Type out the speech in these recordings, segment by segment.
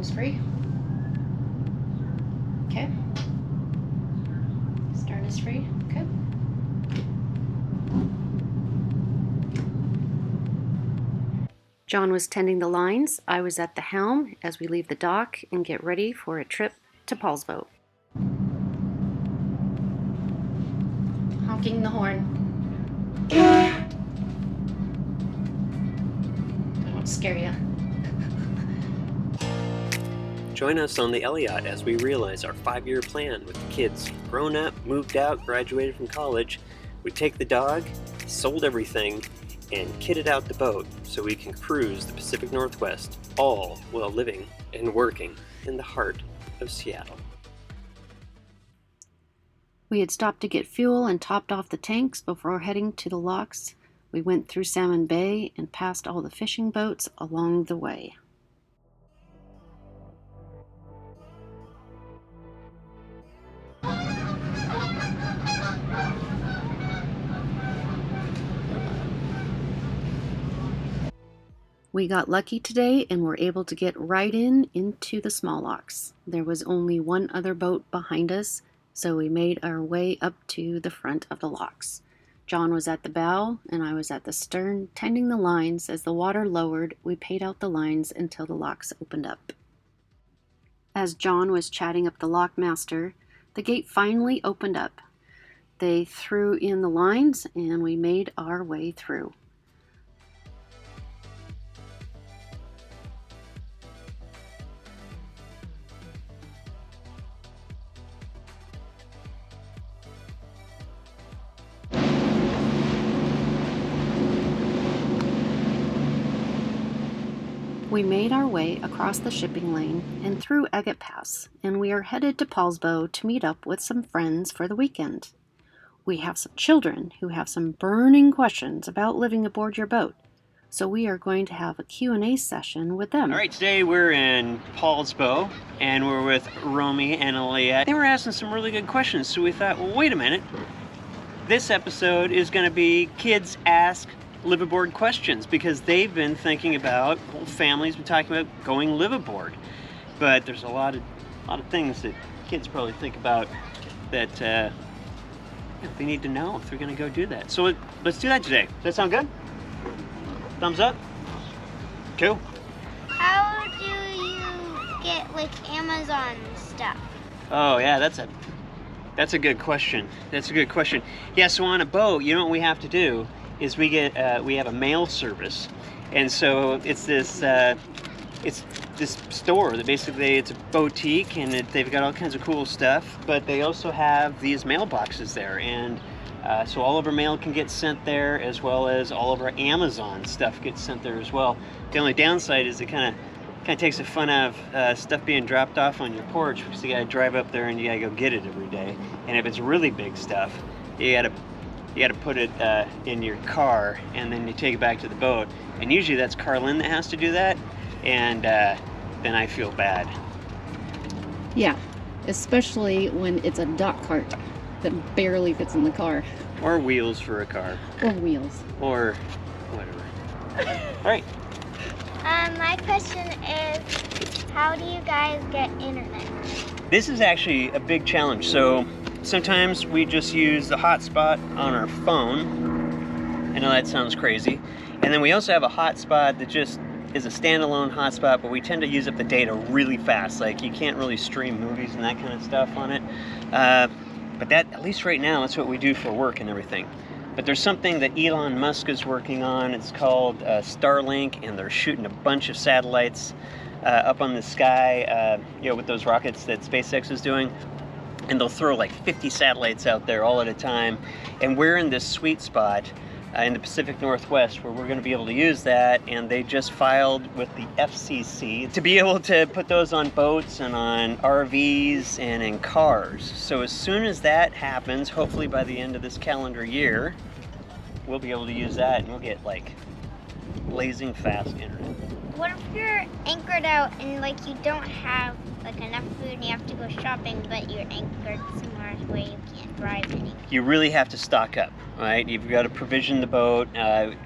is free. Okay. Stern is free. Okay. John was tending the lines. I was at the helm as we leave the dock and get ready for a trip to Paul's boat. Honking the horn. I won't scare you. Join us on the Elli-Yacht as we realize our 5-year plan with the kids grown up, moved out, graduated from college. We take the dog, sold everything, and kitted out the boat so we can cruise the Pacific Northwest, all while living and working in the heart of Seattle. We had stopped to get fuel and topped off the tanks before heading to the locks. We went through Salmon Bay and passed all the fishing boats along the way. We got lucky today and were able to get right into the small locks. There was only one other boat behind us, so we made our way up to the front of the locks. John was at the bow and I was at the stern, tending the lines. As the water lowered, we paid out the lines until the locks opened up. As John was chatting up the lockmaster, the gate finally opened up. They threw in the lines and we made our way through. We made our way across the shipping lane and through Agate Pass, and we are headed to Paulsbo to meet up with some friends for the weekend. We have some children who have some burning questions about living aboard your boat, so we are going to have a Q&A session with them. All right, today we're in Paulsbo, and we're with Romy and Elli-Yacht. They were asking some really good questions, so we thought, well, wait a minute. This episode is going to be Kids Ask Live Aboard questions, because they've been thinking about, whole families been talking about going live aboard. But there's a lot of things that kids probably think about that they need to know if they're going to go do that. So let's do that today. Does that sound good? Thumbs up? Cool. How do you get like Amazon stuff? Oh yeah, that's a good question. That's a good question. Yeah, so on a boat, you know what we have to do is we have a mail service, and so it's this store that basically it's a boutique, and they've got all kinds of cool stuff, but they also have these mailboxes there, and so all of our mail can get sent there, as well as all of our Amazon stuff gets sent there as well. The only downside is it kind of takes the fun out of stuff being dropped off on your porch, because you gotta drive up there and you gotta go get it every day. And if it's really big stuff, you gotta put it in your car, and then you take it back to the boat. And usually that's Carlin that has to do that, and then I feel bad. Yeah, especially when it's a dock cart that barely fits in the car. Or wheels for a car. Or wheels. Or whatever. All right. My question is, how do you guys get internet? This is actually a big challenge. So sometimes we just use the hotspot on our phone. I know that sounds crazy. And then we also have a hotspot that just is a standalone hotspot, but we tend to use up the data really fast. Like, you can't really stream movies and that kind of stuff on it. But that, at least right now, that's what we do for work and everything. But there's something that Elon Musk is working on. It's called Starlink, and they're shooting a bunch of satellites up on the sky, with those rockets that SpaceX is doing. And they'll throw like 50 satellites out there all at a time. And we're in this sweet spot in the Pacific Northwest where we're going to be able to use that. And they just filed with the FCC to be able to put those on boats and on RVs and in cars. So as soon as that happens, hopefully by the end of this calendar year, we'll be able to use that, and we'll get like blazing fast internet. What if you're anchored out and like you don't have like enough food and you have to go shopping, but you're anchored somewhere where you can't drive anymore? You really have to stock up, right? You've got to provision the boat.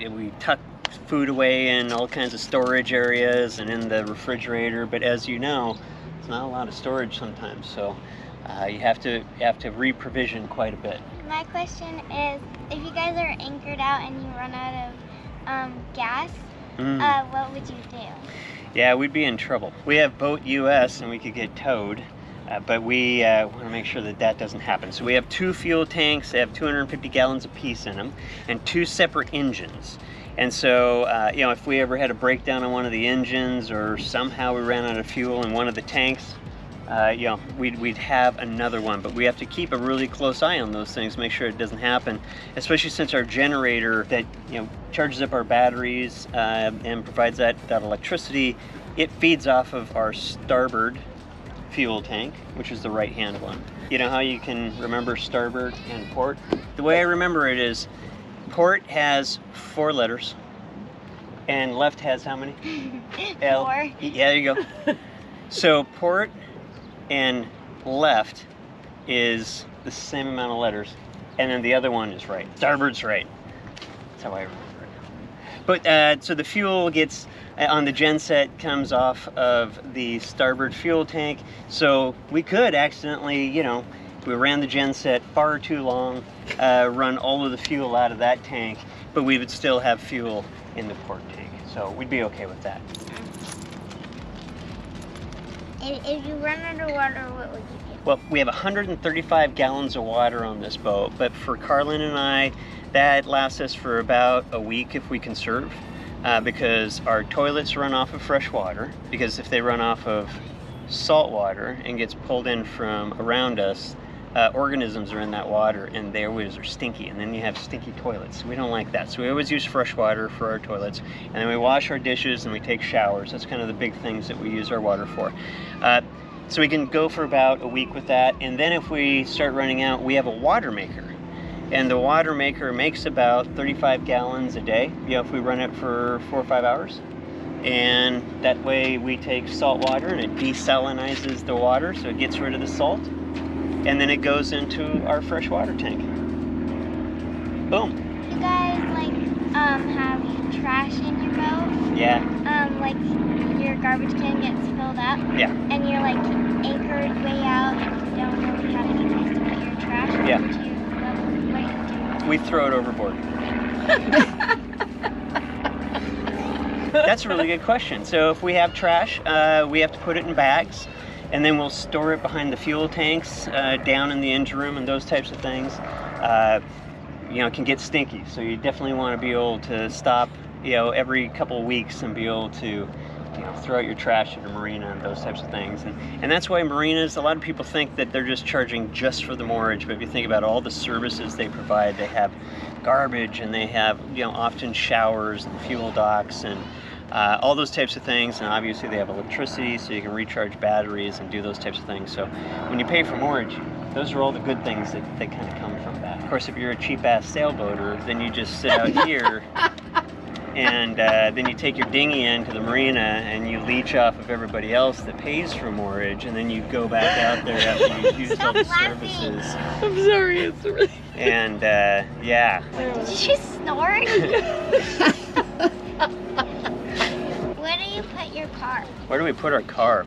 We tuck food away in all kinds of storage areas and in the refrigerator. But as you know, it's not a lot of storage sometimes, so you have to re-provision quite a bit. My question is, if you guys are anchored out and you run out of gas, what would you do? Yeah, we'd be in trouble. We have Boat US and we could get towed, but we want to make sure that that doesn't happen. So we have 2 fuel tanks. They have 250 gallons apiece in them, and 2 separate engines. And so, you know, if we ever had a breakdown on one of the engines, or somehow we ran out of fuel in one of the tanks, you know, we'd have another one. But we have to keep a really close eye on those things, make sure it doesn't happen, especially since our generator that, you know, charges up our batteries and provides that electricity, it feeds off of our starboard fuel tank, which is the right-hand one. You know how you can remember starboard and port? The way I remember it is port has 4 letters and left has how many? 4. Yeah, there you go. So port and left is the same amount of letters, and then the other one is right. Starboard's right. That's how I remember it. But so the fuel gets on the genset, comes off of the starboard fuel tank. So we could accidentally, you know, if we ran the genset far too long, run all of the fuel out of that tank, but we would still have fuel in the port tank. So we'd be okay with that. If you run underwater, what would you do? Well, we have 135 gallons of water on this boat, but for Carlin and I, that lasts us for about a week if we conserve, because our toilets run off of fresh water, because if they run off of salt water and gets pulled in from around us, organisms are in that water and they always are stinky, and then you have stinky toilets. We don't like that, so we always use fresh water for our toilets, and then we wash our dishes and we take showers. That's kind of the big things that we use our water for. So we can go for about a week with that, and then if we start running out, we have a water maker, and the water maker makes about 35 gallons a day, you know, if we run it for 4 or 5 hours. And that way we take salt water and it desalinizes the water, so it gets rid of the salt, and then it goes into our fresh water tank. Boom. You guys have trash in your boat? Yeah. Like your garbage can gets filled up? Yeah. And you're like anchored way out and you don't really have any place to put your trash? Yeah. What do you do? We throw it overboard. That's a really good question. So if we have trash, we have to put it in bags, and then we'll store it behind the fuel tanks, down in the engine room and those types of things. You know, it can get stinky, so you definitely want to be able to stop, you know, every couple of weeks and be able to, you know, throw out your trash at a marina and those types of things. And that's why marinas, a lot of people think that they're just charging just for the moorage, but if you think about all the services they provide, they have garbage and they have, you know, often showers and fuel docks and all those types of things, and obviously they have electricity, so you can recharge batteries and do those types of things. So when you pay for moorage, those are all the good things that kind of come from that. Of course, if you're a cheap-ass sailboater, then you just sit out here and then you take your dinghy into the marina and you leech off of everybody else that pays for moorage, and then you go back out there after you've used all the services. I'm sorry, it's really... And yeah. Did you just snort? Where do you put your car? Where do we put our car?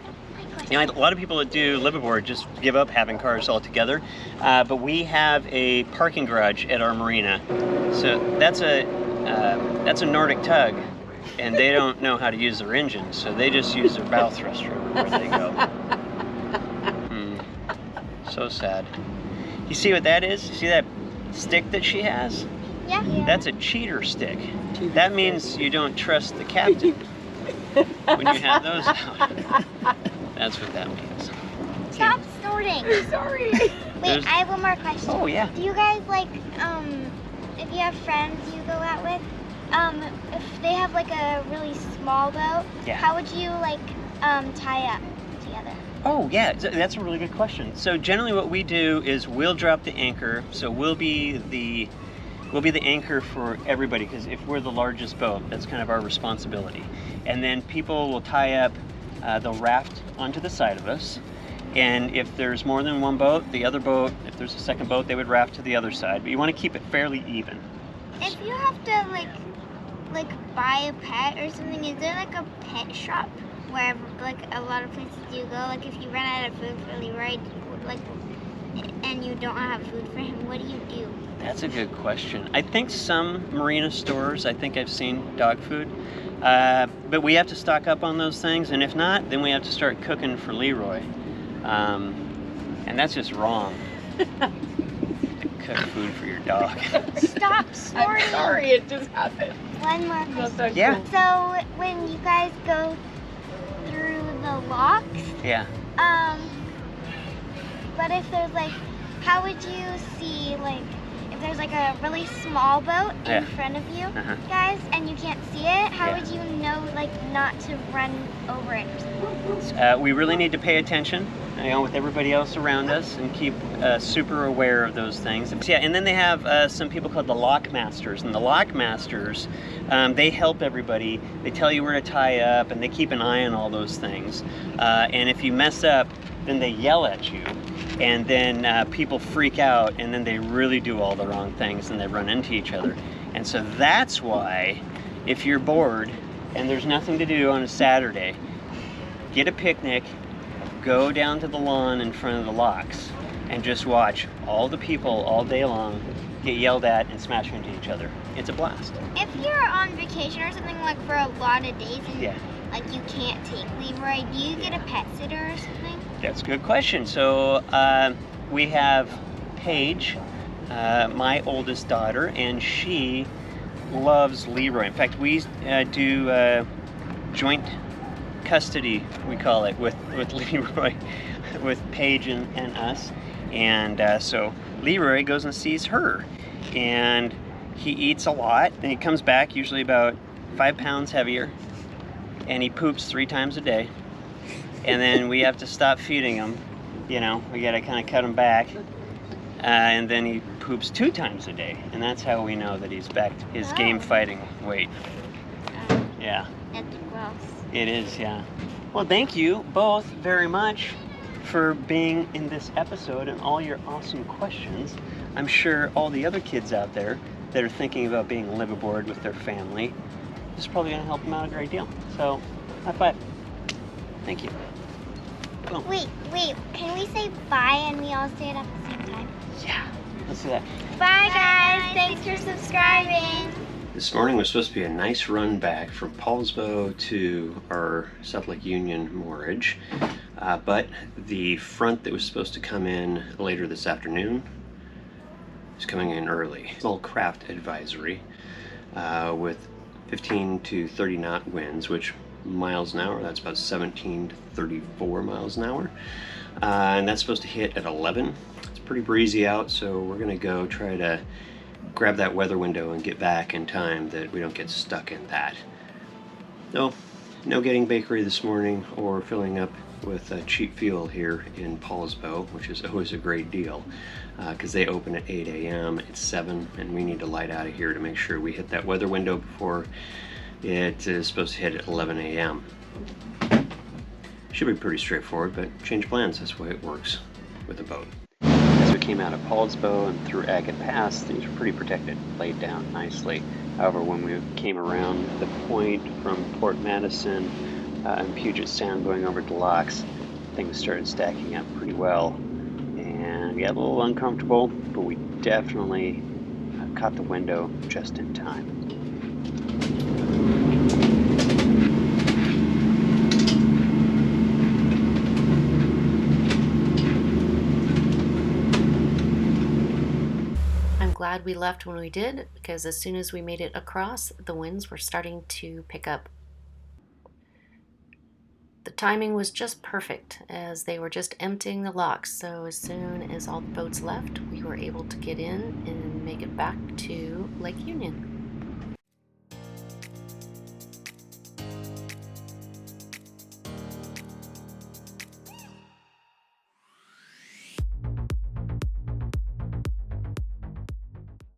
You know, a lot of people that do liveaboard just give up having cars altogether, but we have a parking garage at our marina. So that's a Nordic tug, and they don't know how to use their engine, so they just use their bow thruster where they go. So sad. You see what that is? You see that stick that she has? Yeah. That's a cheater stick. That means you don't trust the captain when you have those out. That's what that means. Stop snorting. Sorry. Wait, There's- I have one more question. Oh, yeah. Do you guys if you have friends you go out with, if they have like a really small boat, Yeah. how would you tie up together? Oh, yeah, that's a really good question. So generally what we do is we'll drop the anchor, so we'll be the anchor for everybody, because if we're the largest boat, that's kind of our responsibility. And then people will tie up, they'll raft onto the side of us, and if there's more than one boat, the other boat, if there's a second boat, they would raft to the other side, but you want to keep it fairly even. If you have to like buy a pet or something, is there like a pet shop where like a lot of places do go? Like if you run out of food for Leroy, like, and you don't have food for him, what do you do? That's a good question. I think some marina stores, I think I've seen dog food. But we have to stock up on those things, and if not, then we have to start cooking for Leroy. And that's just wrong. To cook food for your dog. Stop snorting. I'm sorry, it just happened. One more question. That's Yeah. cool. So when you guys go through the locks, Yeah. but if there's like, how would you see like if there's like a really small boat in Yeah. front of you Uh-huh. guys and you can't see it, how Yeah. would you know like not to run over it or something? We really need to pay attention, with everybody else around us, and keep super aware of those things. Yeah, and then they have some people called the lock masters, and the lock masters, they help everybody. They tell you where to tie up, and they keep an eye on all those things. And if you mess up, then they yell at you, and then people freak out, and then they really do all the wrong things, and they run into each other. And so that's why, if you're bored and there's nothing to do on a Saturday, get a picnic, go down to the lawn in front of the locks, and just watch all the people all day long get yelled at and smash into each other. It's a blast. If you're on vacation or something like for a lot of days and Yeah. like you can't take Leroy, do you get a pet sitter or something? That's a good question. So we have Paige, my oldest daughter, and she loves Leroy. In fact, we do joint custody, we call it, with Leroy, with Paige and us. And so Leroy goes and sees her, and he eats a lot, and he comes back usually about 5 pounds heavier, and he poops 3 times a day. And then we have to stop feeding him. We gotta kind of cut him back. And then he poops 2 times a day, and that's how we know that he's back to his game fighting weight. Yeah. That's gross. It is, yeah. Well, thank you both very much for being in this episode and all your awesome questions. I'm sure all the other kids out there that are thinking about being liveaboard with their family, this is probably going to help them out a great deal. So, high five. Thank you. Boom. Wait, can we say bye and we all say it at the same time? Yeah. Let's do that. Bye guys, thanks for subscribing. This morning was supposed to be a nice run back from Paulsbo to our South Lake Union moorage, but the front that was supposed to come in later this afternoon is coming in early. Small craft advisory with 15 to 30 knot winds, which miles an hour, that's about 17 to 34 miles an hour, and that's supposed to hit at 11. It's pretty breezy out, so we're gonna go try to grab that weather window and get back in time that we don't get stuck in that. No getting bakery this morning or filling up with cheap fuel here in Paulsbo, which is always a great deal because they open at 8 a.m. It's 7, and we need to light out of here to make sure we hit that weather window before it is supposed to hit at 11 a.m. Should be pretty straightforward, but change plans, that's the way it works with a boat. As we came out of Paulsbo and through Agate Pass, things were pretty protected, laid down nicely. However, when we came around the point from Port Madison and Puget Sound going over to Locks, things started stacking up pretty well. And we got a little uncomfortable, but we definitely caught the window just in time. Glad we left when we did, because as soon as we made it across, the winds were starting to pick up. The timing was just perfect, as they were just emptying the locks, so as soon as all the boats left, we were able to get in and make it back to Lake Union.